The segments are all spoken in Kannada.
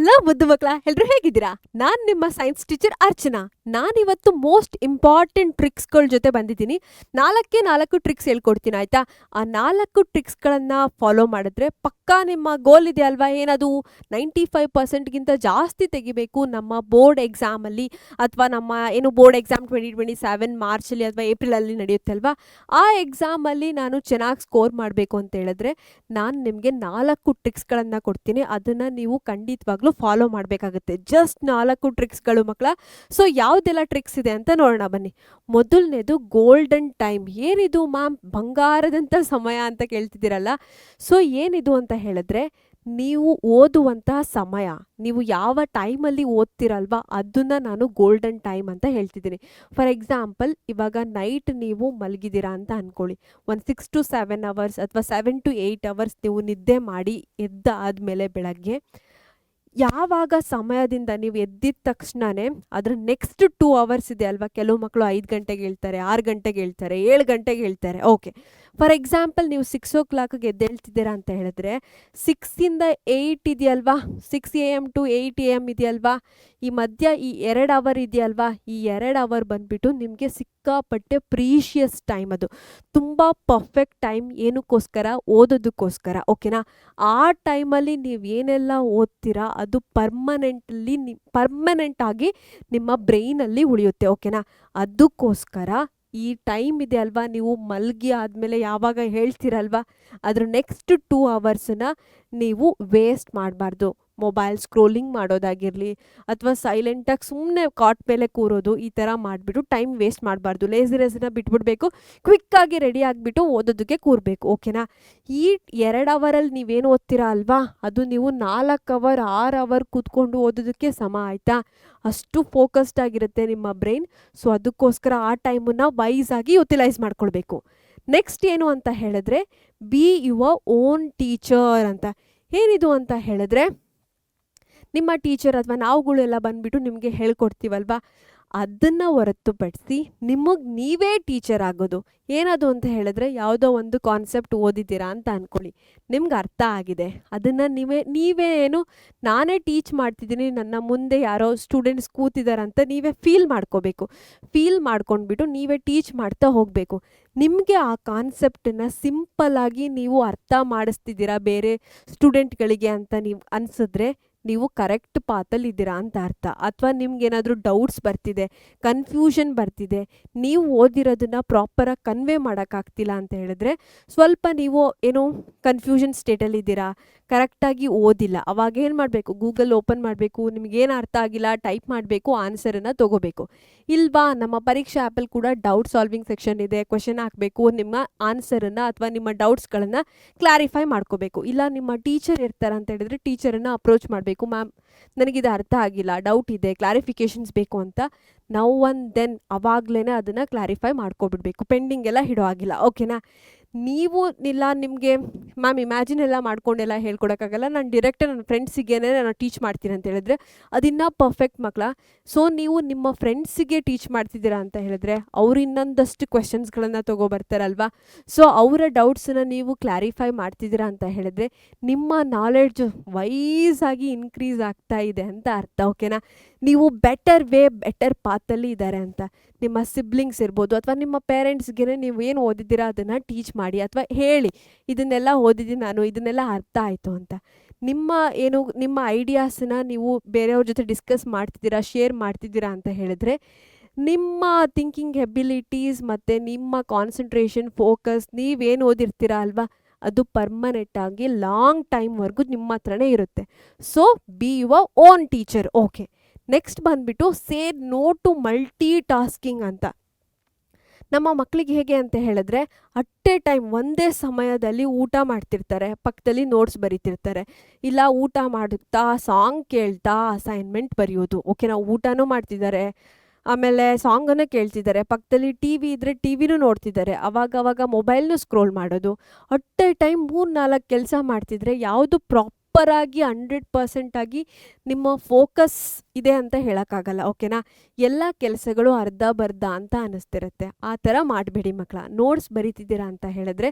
ಹಲೋ ಮುದ್ದು ಮಕ್ಕಳ, ಎಲ್ರು ಹೇಗಿದ್ದೀರಾ? ನಾನು ನಿಮ್ಮ ಸೈನ್ಸ್ ಟೀಚರ್ ಅರ್ಚನಾ. ನಾನಿವತ್ತು ಮೋಸ್ಟ್ ಇಂಪಾರ್ಟೆಂಟ್ ಟ್ರಿಕ್ಸ್ಗಳ ಜೊತೆ ಬಂದಿದ್ದೀನಿ. 4 ಟ್ರಿಕ್ಸ್ ಹೇಳ್ಕೊಡ್ತೀನಿ ಆಯ್ತಾ? ಆ 4 ಟ್ರಿಕ್ಸ್ಗಳನ್ನು ಫಾಲೋ ಮಾಡಿದ್ರೆ ಪಕ್ಕಾ ನಿಮ್ಮ ಗೋಲ್ ಇದೆ ಅಲ್ವಾ, ಏನದು 95%ಗಿಂತ ಜಾಸ್ತಿ ತೆಗಿಬೇಕು ನಮ್ಮ ಬೋರ್ಡ್ ಎಕ್ಸಾಮಲ್ಲಿ, ಅಥವಾ ನಮ್ಮ ಬೋರ್ಡ್ ಎಕ್ಸಾಮ್ 2027 ಮಾರ್ಚಲ್ಲಿ ಅಥವಾ ಏಪ್ರಿಲಲ್ಲಿ ನಡೆಯುತ್ತೆ ಅಲ್ವಾ, ಆ ಎಕ್ಸಾಮಲ್ಲಿ ನಾನು ಚೆನ್ನಾಗಿ ಸ್ಕೋರ್ ಮಾಡಬೇಕು ಅಂತ ಹೇಳಿದ್ರೆ ನಾನು ನಿಮಗೆ 4 ಟ್ರಿಕ್ಸ್ಗಳನ್ನು ಕೊಡ್ತೀನಿ. ಅದನ್ನು ನೀವು ಖಂಡಿತವಾಗ್ಲೂ ಫಾಲೋ ಮಾಡಬೇಕಾಗುತ್ತೆ. ಜಸ್ಟ್ 4 ಟ್ರಿಕ್ಸ್ಗಳು ಮಕ್ಕಳ. ಸೊ ಯಾವುದೆಲ್ಲ ಟ್ರಿಕ್ಸ್ ಇದೆ ಅಂತ ನೋಡೋಣ ಬನ್ನಿ. ಮೊದಲನೇದು ಗೋಲ್ಡನ್ ಟೈಮ್. ಏನಿದು ಮ್ಯಾಮ್, ಬಂಗಾರದಂಥ ಸಮಯ ಅಂತ ಕೇಳ್ತಿದ್ದೀರಲ್ಲ. ಸೊ ಏನಿದು ಅಂತ ಹೇಳಿದ್ರೆ, ನೀವು ಓದುವಂತಹ ಸಮಯ, ನೀವು ಯಾವ ಟೈಮಲ್ಲಿ ಓದ್ತಿರಲ್ವಾ ಅದನ್ನು ನಾನು ಗೋಲ್ಡನ್ ಟೈಮ್ ಅಂತ ಹೇಳ್ತಿದ್ದೀನಿ. ಫಾರ್ ಎಕ್ಸಾಂಪಲ್, ಇವಾಗ ನೈಟ್ ನೀವು ಮಲಗಿದ್ದೀರಾ ಅಂತ ಅಂದ್ಕೊಳ್ಳಿ. ಒಂದು 6 to 7 ಅವರ್ಸ್ ಅಥವಾ 7 to 8 ಅವರ್ಸ್ ನೀವು ನಿದ್ದೆ ಮಾಡಿ ಎದ್ದಾದಮೇಲೆ ಬೆಳಗ್ಗೆ ಯಾವಾಗ ಸಮಯದಿಂದ ನೀವು ಎದ್ದಿದ ತಕ್ಷಣವೇ ಅದರ ನೆಕ್ಸ್ಟ್ 2 ಅವರ್ಸ್ ಇದೆ ಅಲ್ವಾ, ಕೆಲವು ಮಕ್ಕಳು 5 ಗಂಟೆಗೆ ಹೇಳ್ತಾರೆ, 6 ಗಂಟೆಗೆ ಹೇಳ್ತಾರೆ, 7 ಗಂಟೆಗೆ ಹೇಳ್ತಾರೆ. ಓಕೆ, ಫಾರ್ ಎಕ್ಸಾಂಪಲ್ ನೀವು 6 o'clockಗೆ ಎದ್ದೇಳ್ತಿದ್ದೀರಾ ಅಂತ ಹೇಳಿದ್ರೆ 6 ಇಂದ 8 ಇದೆಯಲ್ವಾ, 6 AM to 8 AM ಇದೆಯಲ್ವಾ, ಈ ಮಧ್ಯ ಈ 2 ಅವರ್ ಇದೆಯಲ್ವಾ, ಈ 2 ಅವರ್ ಬಂದ್ಬಿಟ್ಟು ನಿಮಗೆ ಸಿಕ್ಕಾಪಟ್ಟೆ ಪ್ರೀಷಿಯಸ್ ಟೈಮ್. ಅದು ತುಂಬ ಪರ್ಫೆಕ್ಟ್ ಟೈಮ್. ಏನಕ್ಕೋಸ್ಕರ? ಓದೋದಕ್ಕೋಸ್ಕರ. ಓಕೆನಾ? ಆ ಟೈಮಲ್ಲಿ ನೀವು ಏನೆಲ್ಲ ಓದ್ತೀರಾ ಅದು ಪರ್ಮನೆಂಟ್ ಆಗಿ ನಿಮ್ಮ ಬ್ರೈನಲ್ಲಿ ಉಳಿಯುತ್ತೆ. ಓಕೆನಾ? ಅದಕ್ಕೋಸ್ಕರ ಈ ಟೈಮ್ ಇದೆ ಅಲ್ವಾ, ನೀವು ಮಲಗಿ ಆದಮೇಲೆ ಯಾವಾಗ ಹೇಳ್ತೀರಲ್ವಾ ಅದ್ರ ನೆಕ್ಸ್ಟ್ 2 ಅವರ್ಸನ್ನ ನೀವು ವೇಸ್ಟ್ ಮಾಡಬಾರ್ದು. ಮೊಬೈಲ್ ಸ್ಕ್ರೋಲಿಂಗ್ ಮಾಡೋದಾಗಿರಲಿ ಅಥವಾ ಸೈಲೆಂಟಾಗಿ ಸುಮ್ಮನೆ ಕಾಟ್ ಮೇಲೆ ಕೂರೋದು, ಈ ಥರ ಮಾಡಿಬಿಟ್ಟು ಟೈಮ್ ವೇಸ್ಟ್ ಮಾಡಬಾರ್ದು. ಲೇಸಿನೆಸ್ನ ಬಿಟ್ಬಿಡ್ಬೇಕು, ಕ್ವಿಕ್ಕಾಗಿ ರೆಡಿ ಆಗಿಬಿಟ್ಟು ಓದೋದಕ್ಕೆ ಕೂರಬೇಕು. ಓಕೆನಾ? ಈ 2 ಅವರಲ್ಲಿ ನೀವೇನು ಓದ್ತೀರಾ ಅಲ್ವಾ, ಅದು ನೀವು 4 ಅವರ್ 6 ಅವರ್ ಕೂತ್ಕೊಂಡು ಓದೋದಕ್ಕೆ ಸಮ. ಆಯಿತಾ? ಅಷ್ಟು ಫೋಕಸ್ಡ್ ಆಗಿರುತ್ತೆ ನಿಮ್ಮ ಬ್ರೈನ್. ಸೊ ಅದಕ್ಕೋಸ್ಕರ ಆ ಟೈಮನ್ನು ವೈಸ್ ಆಗಿ ಯುಟಿಲೈಸ್ ಮಾಡ್ಕೊಳ್ಬೇಕು. ನೆಕ್ಸ್ಟ್ ಏನು ಅಂತ ಹೇಳಿದ್ರೆ, ಬಿ ಯುವರ್ ಓನ್ ಟೀಚರ್ ಅಂತ. ಏನಿದು ಅಂತ ಹೇಳಿದ್ರೆ, ನಿಮ್ಮ ಟೀಚರ್ ಅಥವಾ ನಾವುಗಳೆಲ್ಲ ಬಂದುಬಿಟ್ಟು ನಿಮಗೆ ಹೇಳ್ಕೊಡ್ತೀವಲ್ವಾ, ಅದನ್ನು ಹೊರತುಪಡಿಸಿ ನಿಮಗೆ ನೀವೇ ಟೀಚರ್ ಆಗೋದು. ಏನದು ಅಂತ ಹೇಳಿದ್ರೆ, ಯಾವುದೋ ಒಂದು ಕಾನ್ಸೆಪ್ಟ್ ಓದಿದ್ದೀರಾ ಅಂತ ಅಂದ್ಕೊಳ್ಳಿ, ನಿಮ್ಗೆ ಅರ್ಥ ಆಗಿದೆ, ಅದನ್ನು ನೀವೇ ನಾನೇ ಟೀಚ್ ಮಾಡ್ತಿದ್ದೀನಿ, ನನ್ನ ಮುಂದೆ ಯಾರೋ ಸ್ಟೂಡೆಂಟ್ಸ್ ಕೂತಿದ್ದಾರಂತ ನೀವೇ ಫೀಲ್ ಮಾಡ್ಕೋಬೇಕು. ಫೀಲ್ ಮಾಡ್ಕೊಂಡ್ಬಿಟ್ಟು ನೀವೇ ಟೀಚ್ ಮಾಡ್ತಾ ಹೋಗಬೇಕು. ನಿಮಗೆ ಆ ಕಾನ್ಸೆಪ್ಟನ್ನು ಸಿಂಪಲ್ಲಾಗಿ ನೀವು ಅರ್ಥ ಮಾಡಿಸ್ತಿದ್ದೀರಾ ಬೇರೆ ಸ್ಟೂಡೆಂಟ್ಗಳಿಗೆ ಅಂತ ನೀವು ಅನಿಸಿದ್ರೆ ನೀವು ಕರೆಕ್ಟ್ ಪಾತಲ್ಲಿ ಇದ್ದೀರಾ ಅಂತ ಅರ್ಥ. ಅಥವಾ ನಿಮ್ಗೇನಾದರೂ ಡೌಟ್ಸ್ ಬರ್ತಿದೆ, ಕನ್ಫ್ಯೂಷನ್ ಬರ್ತಿದೆ, ನೀವು ಓದಿರೋದನ್ನು ಪ್ರಾಪರಾಗಿ ಕನ್ವೆ ಮಾಡೋಕ್ಕಾಗ್ತಿಲ್ಲ ಅಂತ ಹೇಳಿದ್ರೆ ಸ್ವಲ್ಪ ನೀವು ಕನ್ಫ್ಯೂಷನ್ ಸ್ಟೇಟಲ್ಲಿದ್ದೀರಾ, ಕರೆಕ್ಟಾಗಿ ಓದಿಲ್ಲ. ಅವಾಗ ಏನು ಮಾಡಬೇಕು? ಗೂಗಲ್ ಓಪನ್ ಮಾಡಬೇಕು, ನಿಮಗೇನು ಅರ್ಥ ಆಗಿಲ್ಲ ಟೈಪ್ ಮಾಡಬೇಕು, ಆನ್ಸರನ್ನು ತೊಗೋಬೇಕು. ಇಲ್ವಾ, ನಮ್ಮ ಪರೀಕ್ಷಾ ಆ್ಯಪಲ್ಲಿ ಕೂಡ ಡೌಟ್ ಸಾಲ್ವಿಂಗ್ ಸೆಕ್ಷನ್ ಇದೆ, ಕ್ವೆಶನ್ ಹಾಕಬೇಕು, ನಿಮ್ಮ ಆನ್ಸರನ್ನು ಅಥವಾ ನಿಮ್ಮ ಡೌಟ್ಸ್ಗಳನ್ನು ಕ್ಲಾರಿಫೈ ಮಾಡ್ಕೋಬೇಕು. ಇಲ್ಲ ನಿಮ್ಮ ಟೀಚರ್ ಇರ್ತಾರೆ ಅಂತ ಹೇಳಿದ್ರೆ ಟೀಚರನ್ನು ಅಪ್ರೋಚ್ ಮಾಡಬೇಕು. ಮ್ಯಾಮ್, ನನಗಿದು ಅರ್ಥ ಆಗಿಲ್ಲ, ಡೌಟ್ ಇದೆ, ಕ್ಲಾರಿಫಿಕೇಷನ್ಸ್ ಬೇಕು ಅಂತ. ನಾವು ದೆನ್ ಅವಾಗಲೇ ಅದನ್ನು ಕ್ಲಾರಿಫೈ ಮಾಡ್ಕೊಬಿಡ್ಬೇಕು, ಪೆಂಡಿಂಗ್ ಎಲ್ಲ ಇಡೋ ಆಗಿಲ್ಲ. ಓಕೆನಾ? ನೀವು ಇಲ್ಲ ನಿಮಗೆ ಮ್ಯಾಮ್ ಇಮ್ಯಾಜಿನ್ ಎಲ್ಲ ಮಾಡ್ಕೊಂಡೆಲ್ಲ ಹೇಳ್ಕೊಡೋಕ್ಕಾಗಲ್ಲ, ನಾನು ಡೈರೆಕ್ಟ್ ನನ್ನ ಫ್ರೆಂಡ್ಸಿಗೇನೆ ನಾನು ಟೀಚ್ ಮಾಡ್ತೀನಿ ಅಂತ ಹೇಳಿದ್ರೆ ಅದಿನ್ನೂ ಪರ್ಫೆಕ್ಟ್ ಮಕ್ಕಳ. ಸೊ ನೀವು ನಿಮ್ಮ ಫ್ರೆಂಡ್ಸಿಗೆ ಟೀಚ್ ಮಾಡ್ತಿದ್ದೀರಾ ಅಂತ ಹೇಳಿದ್ರೆ ಅವ್ರು ಇನ್ನೊಂದಷ್ಟು ಕ್ವೆಶನ್ಸ್ಗಳನ್ನು ತೊಗೊಬರ್ತಾರಲ್ವಾ, ಸೊ ಅವರ ಡೌಟ್ಸನ್ನು ನೀವು ಕ್ಲಾರಿಫೈ ಮಾಡ್ತಿದ್ದೀರಾ ಅಂತ ಹೇಳಿದ್ರೆ ನಿಮ್ಮ ನಾಲೆಡ್ಜು ವೈಸ್ ಆಗಿ ಇನ್ಕ್ರೀಸ್ ಆಗ್ತಾ ಇದೆ ಅಂತ ಅರ್ಥ. ಓಕೆನಾ? ನೀವು ಬೆಟರ್ ಪಾತಲ್ಲಿ ಇದ್ದಾರೆ ಅಂತ. ನಿಮ್ಮ ಸಿಬ್ಲಿಂಗ್ಸ್ ಇರ್ಬೋದು ಅಥವಾ ನಿಮ್ಮ ಪೇರೆಂಟ್ಸ್ಗೆ ನೀವು ಏನು ಓದಿದ್ದೀರಾ ಅದನ್ನು ಟೀಚ್ ಮಾಡಿ, ಅಥವಾ ಹೇಳಿ ಇದನ್ನೆಲ್ಲ ಓದಿದ್ದೀನಿ ನಾನು, ಇದನ್ನೆಲ್ಲ ಅರ್ಥ ಆಯಿತು ಅಂತ. ನಿಮ್ಮ ಐಡಿಯಾಸನ್ನ ನೀವು ಬೇರೆಯವ್ರ ಜೊತೆ ಡಿಸ್ಕಸ್ ಮಾಡ್ತಿದ್ದೀರಾ, ಶೇರ್ ಮಾಡ್ತಿದ್ದೀರಾ ಅಂತ ಹೇಳಿದ್ರೆ ನಿಮ್ಮ ಥಿಂಕಿಂಗ್ ಎಬಿಲಿಟೀಸ್ ಮತ್ತು ನಿಮ್ಮ ಕಾನ್ಸಂಟ್ರೇಷನ್, ಫೋಕಸ್, ನೀವೇನು ಓದಿರ್ತೀರಾ ಅಲ್ವಾ ಅದು ಪರ್ಮನೆಂಟಾಗಿ ಲಾಂಗ್ ಟೈಮ್ವರೆಗೂ ನಿಮ್ಮ ಹತ್ರನೇ ಇರುತ್ತೆ. So be your own teacher. Okay, next ಬಂದುಬಿಟ್ಟು say no to multitasking ಅಂತ. ನಮ್ಮ ಮಕ್ಕಳಿಗೆ ಹೇಗೆ ಅಂತ ಹೇಳಿದ್ರೆ, ಅಟ್ ಎ ಟೈಮ್ ಒಂದೇ ಸಮಯದಲ್ಲಿ ಊಟ ಮಾಡ್ತಿರ್ತಾರೆ, ಪಕ್ಕದಲ್ಲಿ ನೋಟ್ಸ್ ಬರೀತಿರ್ತಾರೆ, ಇಲ್ಲ ಊಟ ಮಾಡುತ್ತಾ ಸಾಂಗ್ ಕೇಳ್ತಾ ಅಸೈನ್ಮೆಂಟ್ ಬರೆಯೋದು. ಓಕೆ, ನಾವು ಊಟನೂ ಮಾಡ್ತಿದ್ದಾರೆ, ಆಮೇಲೆ ಸಾಂಗನ್ನು ಕೇಳ್ತಿದ್ದಾರೆ, ಪಕ್ಕದಲ್ಲಿ ಟಿ ವಿ ಇದ್ದರೆ ಟಿ ವಿನೂ ನೋಡ್ತಿದ್ದಾರೆ, ಅವಾಗವಾಗ ಮೊಬೈಲ್ನೂ ಸ್ಕ್ರೋಲ್ ಮಾಡೋದು. ಅಟ್ ಎ ಟೈಮ್ 3-4 ಕೆಲಸ ಮಾಡ್ತಿದ್ರೆ ಯಾವುದು ಪ್ರಾಪರಾಗಿ 100% ಆಗಿ ನಿಮ್ಮ ಫೋಕಸ್ ಇದೆ ಅಂತ ಹೇಳೋಕ್ಕಾಗಲ್ಲ. ಓಕೆನಾ? ಎಲ್ಲ ಕೆಲಸಗಳು ಅರ್ಧ-ಬರ್ಧ ಅಂತ ಅನ್ನಿಸ್ತಿರುತ್ತೆ. ಆ ಥರ ಮಾಡಬೇಡಿ ಮಕ್ಕಳ. ನೋಟ್ಸ್ ಬರೀತಿದ್ದೀರಾ ಅಂತ ಹೇಳಿದ್ರೆ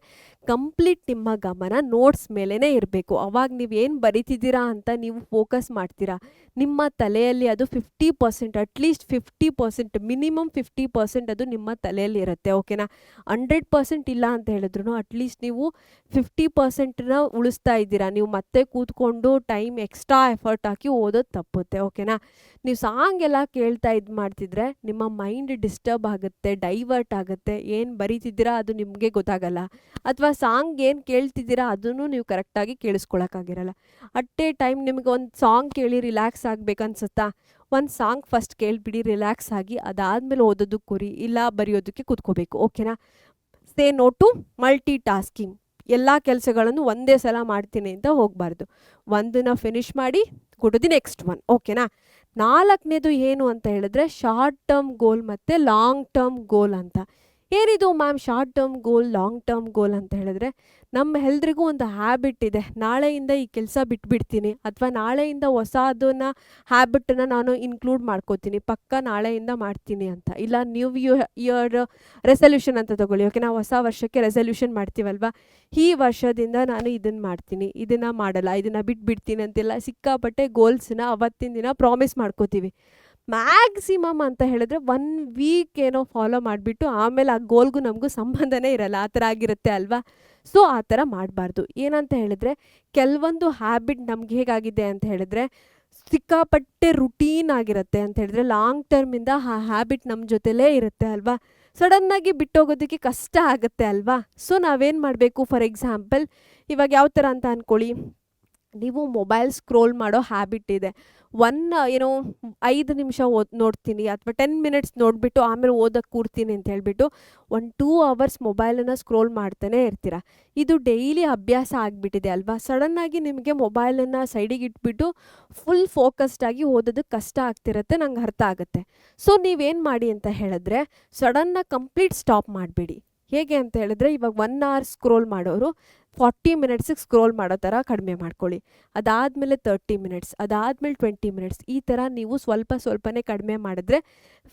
ಕಂಪ್ಲೀಟ್ ನಿಮ್ಮ ಗಮನ ನೋಟ್ಸ್ ಮೇಲೇ ಇರಬೇಕು. ಅವಾಗ ನೀವು ಏನು ಬರೀತಿದ್ದೀರಾ ಅಂತ ನೀವು ಫೋಕಸ್ ಮಾಡ್ತೀರಾ. ನಿಮ್ಮ ತಲೆಯಲ್ಲಿ ಅದು 50% ಅಟ್ಲೀಸ್ಟ್ 50% ಮಿನಿಮಮ್ 50% ಅದು ನಿಮ್ಮ ತಲೆಯಲ್ಲಿ ಇರುತ್ತೆ. ಓಕೆನಾ? 100% ಇಲ್ಲ ಅಂತ ಹೇಳಿದ್ರು ಅಟ್ಲೀಸ್ಟ್ ನೀವು 50%ನ ಉಳಿಸ್ತಾ ಇದ್ದೀರಾ. ನೀವು ಮತ್ತೆ ಕೂತ್ಕೊಂಡು ಟೈಮ್ ಎಕ್ಸ್ಟ್ರಾ ಎಫರ್ಟ್ ಹಾಕಿ ಓದೋದು ತಪ್ಪುತ್ತೆ. ಓಕೆನಾ? ನೀವು ಸಾಂಗ್ ಎಲ್ಲ ಕೇಳ್ತಾ ಮಾಡ್ತಿದ್ರೆ ನಿಮ್ಮ ಮೈಂಡ್ ಡಿಸ್ಟರ್ಬ್ ಆಗುತ್ತೆ, ಡೈವರ್ಟ್ ಆಗುತ್ತೆ. ಏನು ಬರೀತಿದ್ದೀರಾ ಅದು ನಿಮಗೆ ಗೊತ್ತಾಗಲ್ಲ. ಅಥವಾ ಸಾಂಗ್ ಏನು ಕೇಳ್ತಿದ್ದೀರಾ ಅದನ್ನು ನೀವು ಕರೆಕ್ಟಾಗಿ ಕೇಳಿಸ್ಕೊಳಕ್ಕಾಗಿರಲ್ಲ. ಅಟ್ ಎ ಟೈಮ್ ನಿಮ್ಗೆ ಒಂದು ಸಾಂಗ್ ಕೇಳಿ ರಿಲ್ಯಾಕ್ಸ್ ಆಗ್ಬೇಕನ್ಸುತ್ತಾ? ಒಂದು ಸಾಂಗ್ ಫಸ್ಟ್ ಕೇಳಿಬಿಡಿ, ರಿಲ್ಯಾಕ್ಸ್ ಆಗಿ ಅದಾದಮೇಲೆ ಓದೋದಕ್ಕೆ ಕೂರಿ, ಇಲ್ಲ ಬರೆಯೋದಕ್ಕೆ ಕೂತ್ಕೋಬೇಕು. ಓಕೆನಾ? Say no to multitasking. ಎಲ್ಲ ಕೆಲಸಗಳನ್ನು ಒಂದೇ ಸಲ ಮಾಡ್ತೀನಿ ಅಂತ ಹೋಗಬಾರ್ದು. ಒಂದನ್ನ ಫಿನಿಷ್ ಮಾಡಿ go to the next one. ಓಕೆನಾ? 4ನೇದು ಏನು ಅಂತ ಹೇಳಿದ್ರೆ ಶಾರ್ಟ್ ಟರ್ಮ್ ಗೋಲ್ ಮತ್ತು ಲಾಂಗ್ ಟರ್ಮ್ ಗೋಲ್ ಅಂತ. ಏನಿದು ma'am short term goal, long term goal ಅಂತ ಹೇಳಿದ್ರೆ ನಮ್ಮ ಎಲ್ರಿಗೂ ಒಂದು ಹ್ಯಾಬಿಟ್ ಇದೆ. ನಾಳೆಯಿಂದ ಈ ಕೆಲಸ ಬಿಟ್ಬಿಡ್ತೀನಿ ಅಥವಾ ನಾಳೆಯಿಂದ ಹೊಸದನ್ನ ಹ್ಯಾಬಿಟನ್ನು ನಾನು ಇನ್ಕ್ಲೂಡ್ ಮಾಡ್ಕೋತೀನಿ, ಪಕ್ಕ ನಾಳೆಯಿಂದ ಮಾಡ್ತೀನಿ ಅಂತ. ಇಲ್ಲ ನ್ಯೂ ಇಯರ್ ರೆಸಲ್ಯೂಷನ್ ಅಂತ ತಗೊಳ್ಳಿ. ಓಕೆ, ನಾವು ಹೊಸ ವರ್ಷಕ್ಕೆ ರೆಸಲ್ಯೂಷನ್ ಮಾಡ್ತೀವಲ್ವಾ, ಈ ವರ್ಷದಿಂದ ನಾನು ಇದನ್ನು ಮಾಡ್ತೀನಿ, ಇದನ್ನು ಮಾಡಲ್ಲ, ಇದನ್ನು ಬಿಟ್ಬಿಡ್ತೀನಿ ಅಂತೆಲ್ಲ ಸಿಕ್ಕಾಪಟ್ಟೆ ಗೋಲ್ಸ್ನ ಅವತ್ತಿನ ದಿನ ಪ್ರಾಮಿಸ್ ಮಾಡ್ಕೋತೀವಿ. ಮ್ಯಾಕ್ಸಿಮಮ್ ಅಂತ ಹೇಳಿದ್ರೆ 1 ವೀಕ್ ಏನೋ ಫಾಲೋ ಮಾಡಿಬಿಟ್ಟು ಆಮೇಲೆ ಆ ಗೋಲ್ಗೂ ನಮಗೂ ಸಂಬಂಧನೇ ಇರಲ್ಲ, ಆ ಥರ ಆಗಿರುತ್ತೆ ಅಲ್ವಾ. ಸೊ ಆ ಥರ ಮಾಡಬಾರ್ದು. ಏನಂತ ಹೇಳಿದ್ರೆ ಕೆಲವೊಂದು ಹ್ಯಾಬಿಟ್ ನಮ್ಗೆ ಹೇಗಾಗಿದೆ ಅಂತ ಹೇಳಿದ್ರೆ ಸಿಕ್ಕಾಪಟ್ಟೆ ರುಟೀನ್ ಆಗಿರುತ್ತೆ ಅಂತ ಹೇಳಿದ್ರೆ ಲಾಂಗ್ ಟರ್ಮಿಂದ ಆ ಹ್ಯಾಬಿಟ್ ನಮ್ಮ ಜೊತೆಲೇ ಇರುತ್ತೆ ಅಲ್ವಾ. ಸಡನ್ನಾಗಿ ಬಿಟ್ಟೋಗೋದಕ್ಕೆ ಕಷ್ಟ ಆಗುತ್ತೆ ಅಲ್ವಾ. ಸೊ ನಾವೇನು ಮಾಡಬೇಕು, ಫಾರ್ ಎಕ್ಸಾಂಪಲ್ ಇವಾಗ ಯಾವ ಥರ ಅಂತ ಅಂದ್ಕೊಳ್ಳಿ, ನೀವು ಮೊಬೈಲ್ ಸ್ಕ್ರೋಲ್ ಮಾಡೋ ಹ್ಯಾಬಿಟ್ ಇದೆ. 5 ನಿಮಿಷ ನೋಡ್ತೀನಿ ಅಥವಾ 10 ಮಿನಿಟ್ಸ್ ನೋಡಿಬಿಟ್ಟು ಆಮೇಲೆ ಓದಕ್ಕೆ ಕೂರ್ತೀನಿ ಅಂತ ಹೇಳಿಬಿಟ್ಟು 1-2 ಅವರ್ಸ್ ಮೊಬೈಲನ್ನು ಸ್ಕ್ರೋಲ್ ಮಾಡ್ತಾನೆ ಇರ್ತೀರ. ಇದು ಡೈಲಿ ಅಭ್ಯಾಸ ಆಗಿಬಿಟ್ಟಿದೆ ಅಲ್ವಾ. ಸಡನ್ನಾಗಿ ನಿಮಗೆ ಮೊಬೈಲನ್ನು ಸೈಡಿಗೆ ಇಟ್ಬಿಟ್ಟು ಫುಲ್ ಫೋಕಸ್ಡಾಗಿ ಓದೋದಕ್ಕೆ ಕಷ್ಟ ಆಗ್ತಿರುತ್ತೆ, ನಂಗೆ ಅರ್ಥ ಆಗುತ್ತೆ. ಸೊ ನೀವೇನು ಮಾಡಿ ಅಂತ ಹೇಳಿದ್ರೆ ಸಡನ್ನಾಗಿ ಕಂಪ್ಲೀಟ್ ಸ್ಟಾಪ್ ಮಾಡಬೇಡಿ. ಹೇಗೆ ಅಂತ ಹೇಳಿದ್ರೆ ಇವಾಗ 1 ಅವರ್ ಸ್ಕ್ರೋಲ್ ಮಾಡೋರು 40 ಮಿನಿಟ್ಸಿಗೆ ಸ್ಕ್ರೋಲ್ ಮಾಡೋ ಥರ ಕಡಿಮೆ ಮಾಡ್ಕೊಳ್ಳಿ. ಅದಾದಮೇಲೆ 30 ಮಿನಿಟ್ಸ್, ಅದಾದಮೇಲೆ 20 ಮಿನಿಟ್ಸ್, ಈ ಥರ ನೀವು ಸ್ವಲ್ಪನೇ ಕಡಿಮೆ ಮಾಡಿದ್ರೆ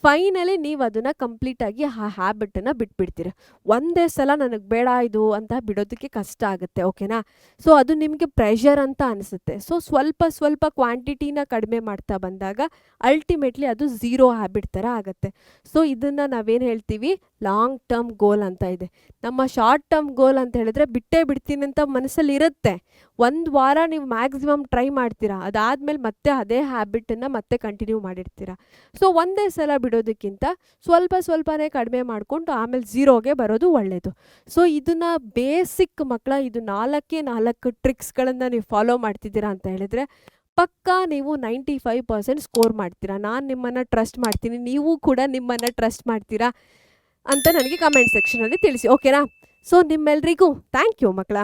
ಫೈನಲಿ ನೀವು ಅದನ್ನು ಕಂಪ್ಲೀಟಾಗಿ ಆ ಹ್ಯಾಬಿಟನ್ನು ಬಿಟ್ಬಿಡ್ತೀರ. ಒಂದೇ ಸಲ ನನಗೆ ಬೇಡ ಇದು ಅಂತ ಬಿಡೋದಕ್ಕೆ ಕಷ್ಟ ಆಗುತ್ತೆ. ಓಕೆನಾ? ಸೊ ಅದು ನಿಮಗೆ ಪ್ರೆಷರ್ ಅಂತ ಅನಿಸುತ್ತೆ. ಸೊ ಸ್ವಲ್ಪ ಕ್ವಾಂಟಿಟಿನ ಕಡಿಮೆ ಮಾಡ್ತಾ ಬಂದಾಗ ಅಲ್ಟಿಮೇಟ್ಲಿ ಅದು ಝೀರೋ ಹ್ಯಾಬಿಟ್ ಥರ ಆಗುತ್ತೆ. ಸೊ ಇದನ್ನು ನಾವೇನು ಹೇಳ್ತೀವಿ, ಲಾಂಗ್ ಟರ್ಮ್ ಗೋಲ್ ಅಂತ ಇದೆ. ನಮ್ಮ ಶಾರ್ಟ್ ಟರ್ಮ್ ಗೋಲ್ ಅಂತ ಹೇಳಿದ್ರೆ ಬಿಟ್ಟೇ ಬಿಡ್ತೀನಿ ಅಂತ ಮನಸ್ಸಲ್ಲಿ ಇರುತ್ತೆ. 1 ವಾರ ನೀವು ಮ್ಯಾಕ್ಸಿಮಮ್ ಟ್ರೈ ಮಾಡ್ತೀರಾ, ಅದಾದಮೇಲೆ ಮತ್ತೆ ಅದೇ ಹ್ಯಾಬಿಟನ್ನು ಮತ್ತೆ ಕಂಟಿನ್ಯೂ ಮಾಡಿರ್ತೀರ. ಸೊ ಒಂದೇ ಸಲ ಬಿಡೋದಕ್ಕಿಂತ ಸ್ವಲ್ಪನೇ ಕಡಿಮೆ ಮಾಡಿಕೊಂಡು ಆಮೇಲೆ ಝೀರೋಗೆ ಬರೋದು ಒಳ್ಳೆಯದು. ಸೊ ಇದನ್ನು ಬೇಸಿಕ್ ಮಕ್ಕಳ, ಇದು 4 ಟ್ರಿಕ್ಸ್ಗಳನ್ನು ನೀವು ಫಾಲೋ ಮಾಡ್ತಿದ್ದೀರಾ ಅಂತ ಹೇಳಿದ್ರೆ ಪಕ್ಕಾ ನೀವು 95% ಸ್ಕೋರ್ ಮಾಡ್ತೀರಾ. ನಾನು ನಿಮ್ಮನ್ನು ಟ್ರಸ್ಟ್ ಮಾಡ್ತೀನಿ, ನೀವು ಕೂಡ ನಿಮ್ಮನ್ನು ಟ್ರಸ್ಟ್ ಮಾಡ್ತೀರಾ ಅಂತ ನನಗೆ ಕಮೆಂಟ್ ಸೆಕ್ಷನಲ್ಲಿ ತಿಳಿಸಿ. ಓಕೆನಾ? ಸೊ ನಿಮ್ಮೆಲ್ರಿಗೂ ಥ್ಯಾಂಕ್ ಯು ಮಕ್ಕಳ.